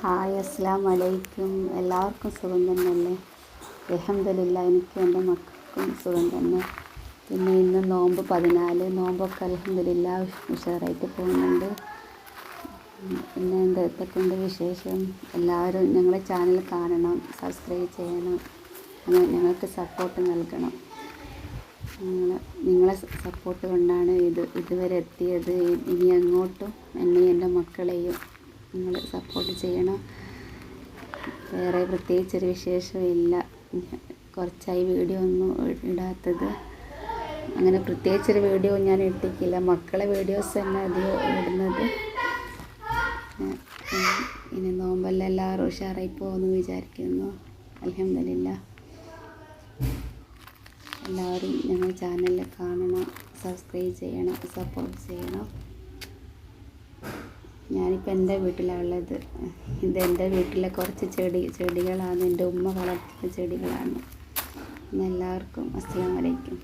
Hi അസ്സലാമു അലൈക്കും. എല്ലാവർക്കും സുഖം തന്നെയല്ലേ? അൽഹംദുലില്ലാ, എനിക്കും എൻ്റെ മക്കൾക്കും സുഖം തന്നെ. പിന്നെ ഇന്ന് നോമ്പ് 14, നോമ്പൊക്കെ അൽഹംദുലില്ലാ ഉഷാറായിട്ട് പോകുന്നുണ്ട്. പിന്നെ എന്തൊക്കെയുണ്ട് വിശേഷം? എല്ലാവരും ഞങ്ങളെ ചാനൽ കാണണം, സബ്സ്ക്രൈബ് ചെയ്യണം, ഞങ്ങൾക്ക് സപ്പോർട്ട് നൽകണം. നിങ്ങളെ സപ്പോർട്ട് കൊണ്ടാണ് ഇതുവരെ എത്തിയത്. ഇനി അങ്ങോട്ടും എന്നെയും എൻ്റെ മക്കളെയും നിങ്ങൾ സപ്പോർട്ട് ചെയ്യണം. വേറെ പ്രത്യേകിച്ചൊരു വിശേഷമില്ല. കുറച്ചായി വീഡിയോ ഒന്നും ഇടാത്തത്. അങ്ങനെ പ്രത്യേകിച്ചൊരു വീഡിയോ ഞാൻ ഇട്ടിട്ടില്ല. മക്കളെ വീഡിയോസ് തന്നെ അധികം ഇടുന്നത്. ഇനി നോമ്പെല്ലാം എല്ലാവരും ഉഷാറായി പോകുമെന്ന് വിചാരിക്കുന്നു. അൽഹംദുലില്ലാ. എല്ലാവരും ഞങ്ങളുടെ ചാനലിൽ കാണണം, സബ്സ്ക്രൈബ് ചെയ്യണം, സപ്പോർട്ട് ചെയ്യണം. ഞാനിപ്പോൾ എൻ്റെ വീട്ടിലാണ് ഉള്ളത്. ഇതെൻ്റെ വീട്ടിലെ കുറച്ച് ചെടികളാണ്. എൻ്റെ ഉമ്മ വളർത്തുന്ന ചെടികളാണ്. എല്ലാവർക്കും അസ്സലാമു അലൈക്കും.